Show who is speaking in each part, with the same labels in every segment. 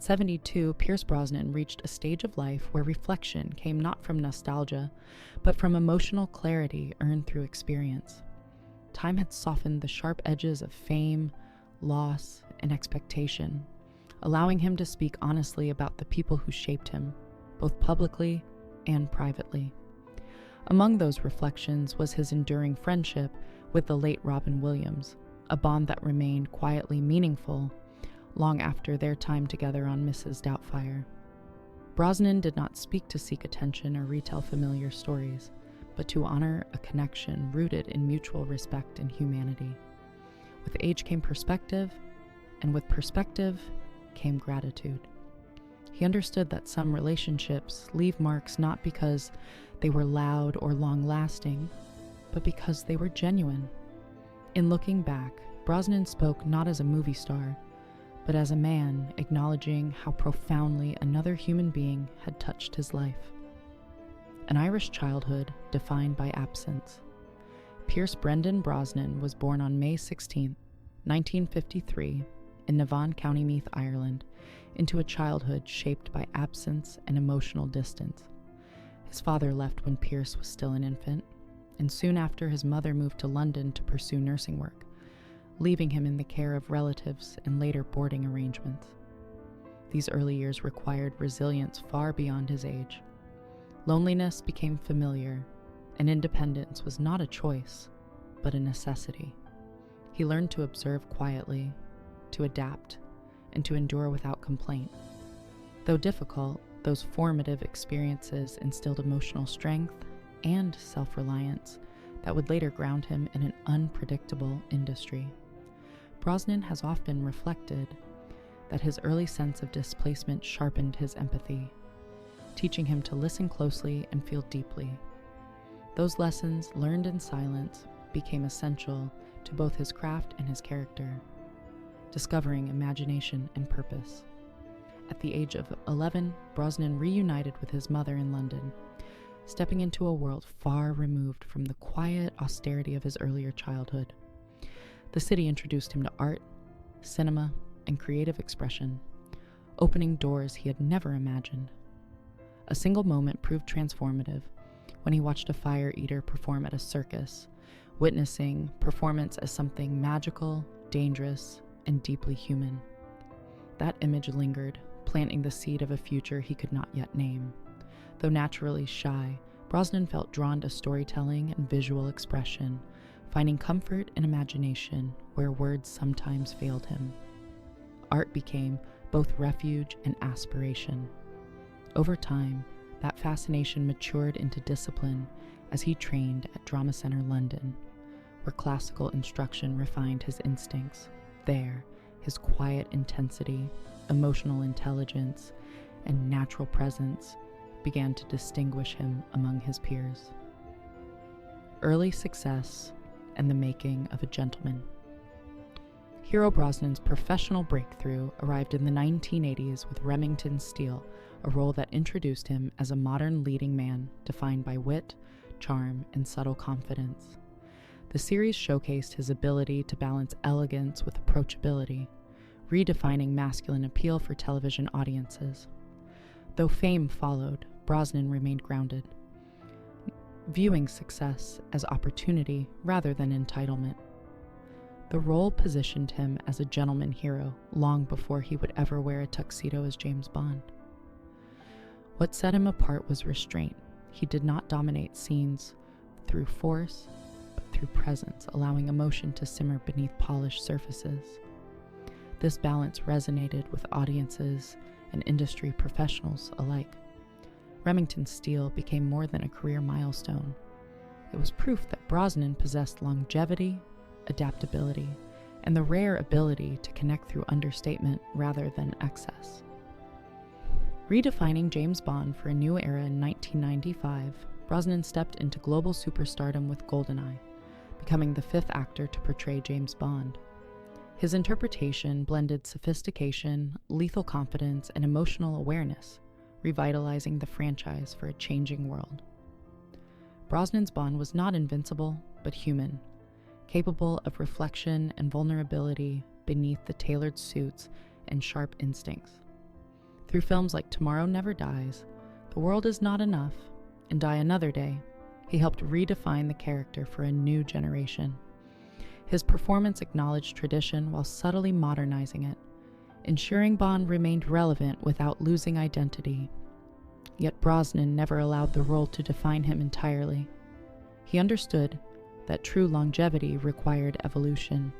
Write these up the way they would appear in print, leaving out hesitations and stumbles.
Speaker 1: At 72, Pierce Brosnan reached a stage of life where reflection came not from nostalgia, but from emotional clarity earned through experience. Time had softened the sharp edges of fame, loss, and expectation, allowing him to speak honestly about the people who shaped him, both publicly and privately. Among those reflections was his enduring friendship with the late Robin Williams, a bond that remained quietly meaningful long after their time together on Mrs. Doubtfire. Brosnan did not speak to seek attention or retell familiar stories, but to honor a connection rooted in mutual respect and humanity. With age came perspective, and with perspective came gratitude. He understood that some relationships leave marks not because they were loud or long-lasting, but because they were genuine. In looking back, Brosnan spoke not as a movie star, but as a man acknowledging how profoundly another human being had touched his life. An Irish childhood defined by absence. Pierce Brendan Brosnan was born on May 16, 1953, in Navan, County Meath, Ireland, into a childhood shaped by absence and emotional distance. His father left when Pierce was still an infant, and soon after his mother moved to London to pursue nursing work, leaving him in the care of relatives and later boarding arrangements. These early years required resilience far beyond his age. Loneliness became familiar, and independence was not a choice, but a necessity. He learned to observe quietly, to adapt, and to endure without complaint. Though difficult, those formative experiences instilled emotional strength and self-reliance that would later ground him in an unpredictable industry. Brosnan has often reflected that his early sense of displacement sharpened his empathy, teaching him to listen closely and feel deeply. Those lessons, learned in silence, became essential to both his craft and his character, discovering imagination and purpose. At the age of 11, Brosnan reunited with his mother in London, stepping into a world far removed from the quiet austerity of his earlier childhood. The city introduced him to art, cinema, and creative expression, opening doors he had never imagined. A single moment proved transformative when he watched a fire eater perform at a circus, witnessing performance as something magical, dangerous, and deeply human. That image lingered, planting the seed of a future he could not yet name. Though naturally shy, Brosnan felt drawn to storytelling and visual expression, finding comfort in imagination where words sometimes failed him. Art became both refuge and aspiration. Over time, that fascination matured into discipline as he trained at Drama Centre London, where classical instruction refined his instincts. There, his quiet intensity, emotional intelligence, and natural presence began to distinguish him among his peers. Early success and the making of a gentleman. Hero Brosnan's professional breakthrough arrived in the 1980s with Remington Steele, a role that introduced him as a modern leading man defined by wit, charm, and subtle confidence. The series showcased his ability to balance elegance with approachability, redefining masculine appeal for television audiences. Though fame followed, Brosnan remained grounded, viewing success as opportunity rather than entitlement. The role positioned him as a gentleman hero long before he would ever wear a tuxedo as James Bond. What set him apart was restraint. He did not dominate scenes through force, but through presence, allowing emotion to simmer beneath polished surfaces. This balance resonated with audiences and industry professionals alike. Remington Steele became more than a career milestone. It was proof that Brosnan possessed longevity, adaptability, and the rare ability to connect through understatement rather than excess. Redefining James Bond for a new era in 1995, Brosnan stepped into global superstardom with GoldenEye, becoming the fifth actor to portray James Bond. His interpretation blended sophistication, lethal confidence, and emotional awareness, revitalizing the franchise for a changing world. Brosnan's Bond was not invincible, but human, capable of reflection and vulnerability beneath the tailored suits and sharp instincts. Through films like Tomorrow Never Dies, The World Is Not Enough, and Die Another Day, he helped redefine the character for a new generation. His performance acknowledged tradition while subtly modernizing it, ensuring Bond remained relevant without losing identity. Yet Brosnan never allowed the role to define him entirely. He understood that true longevity required evolution.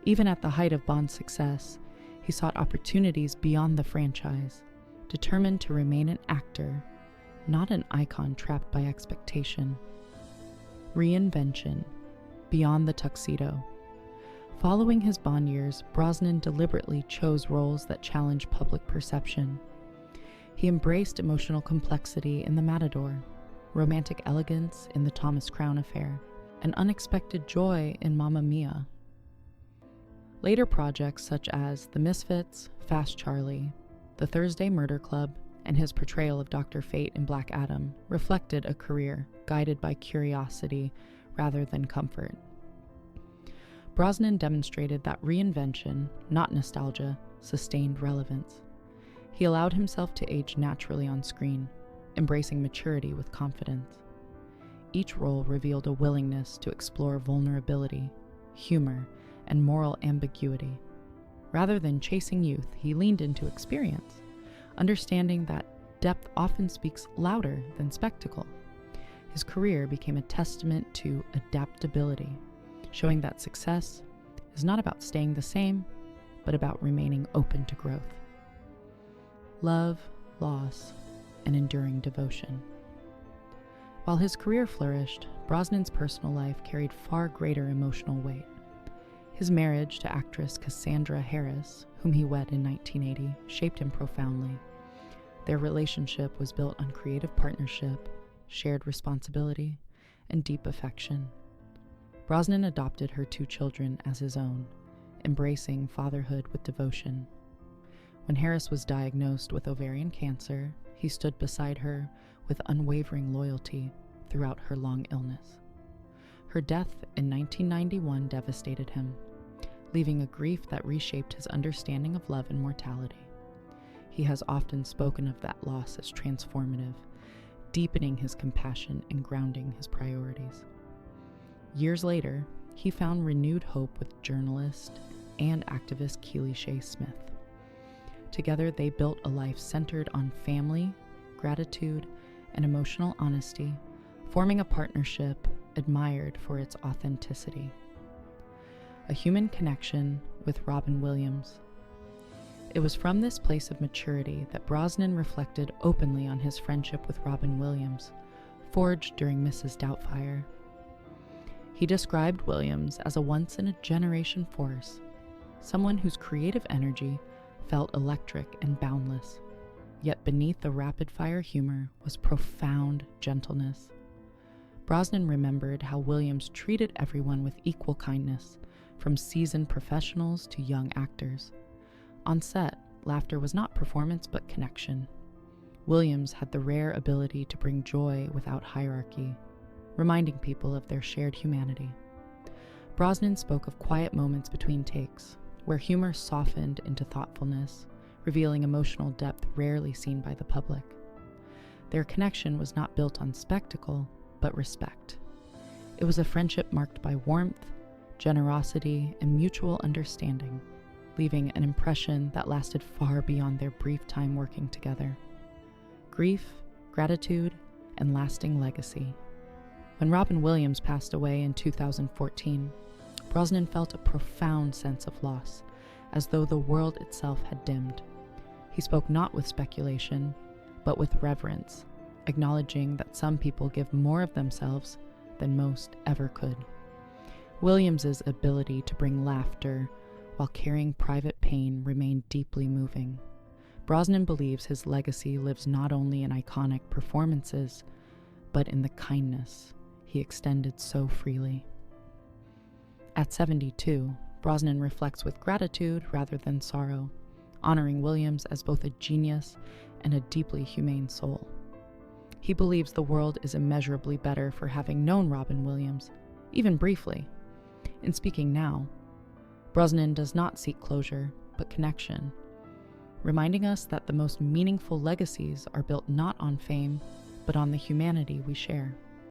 Speaker 1: Even at the height of Bond's success, he sought opportunities beyond the franchise, determined to remain an actor, not an icon trapped by expectation. Reinvention, beyond the tuxedo. Following his Bond years, Brosnan deliberately chose roles that challenged public perception. He embraced emotional complexity in The Matador, romantic elegance in The Thomas Crown Affair, and unexpected joy in Mamma Mia. Later projects such as The Misfits, Fast Charlie, The Thursday Murder Club, and his portrayal of Dr. Fate in Black Adam reflected a career guided by curiosity rather than comfort. Brosnan demonstrated that reinvention, not nostalgia, sustained relevance. He allowed himself to age naturally on screen, embracing maturity with confidence. Each role revealed a willingness to explore vulnerability, humor, and moral ambiguity. Rather than chasing youth, he leaned into experience, understanding that depth often speaks louder than spectacle. His career became a testament to adaptability, showing that success is not about staying the same, but about remaining open to growth. Love, loss, and enduring devotion. While his career flourished, Brosnan's personal life carried far greater emotional weight. His marriage to actress Cassandra Harris, whom he wed in 1980, shaped him profoundly. Their relationship was built on creative partnership, shared responsibility, and deep affection. Brosnan adopted her 2 children as his own, embracing fatherhood with devotion. When Harris was diagnosed with ovarian cancer, he stood beside her with unwavering loyalty throughout her long illness. Her death in 1991 devastated him, leaving a grief that reshaped his understanding of love and mortality. He has often spoken of that loss as transformative, deepening his compassion and grounding his priorities. Years later, he found renewed hope with journalist and activist Keely Shea Smith. Together, they built a life centered on family, gratitude, and emotional honesty, forming a partnership admired for its authenticity. A human connection with Robin Williams. It was from this place of maturity that Brosnan reflected openly on his friendship with Robin Williams, forged during Mrs. Doubtfire. He described Williams as a once-in-a-generation force, someone whose creative energy felt electric and boundless, yet beneath the rapid-fire humor was profound gentleness. Brosnan remembered how Williams treated everyone with equal kindness, from seasoned professionals to young actors. On set, laughter was not performance but connection. Williams had the rare ability to bring joy without hierarchy, reminding people of their shared humanity. Brosnan spoke of quiet moments between takes, where humor softened into thoughtfulness, revealing emotional depth rarely seen by the public. Their connection was not built on spectacle, but respect. It was a friendship marked by warmth, generosity, and mutual understanding, leaving an impression that lasted far beyond their brief time working together. Grief, gratitude, and lasting legacy. When Robin Williams passed away in 2014, Brosnan felt a profound sense of loss, as though the world itself had dimmed. He spoke not with speculation, but with reverence, acknowledging that some people give more of themselves than most ever could. Williams's ability to bring laughter while carrying private pain remained deeply moving. Brosnan believes his legacy lives not only in iconic performances, but in the kindness he extended so freely. At 72, Brosnan reflects with gratitude rather than sorrow, honoring Williams as both a genius and a deeply humane soul. He believes the world is immeasurably better for having known Robin Williams, even briefly. In speaking now, Brosnan does not seek closure, but connection. reminding us that the most meaningful legacies are built not on fame, but on the humanity we share.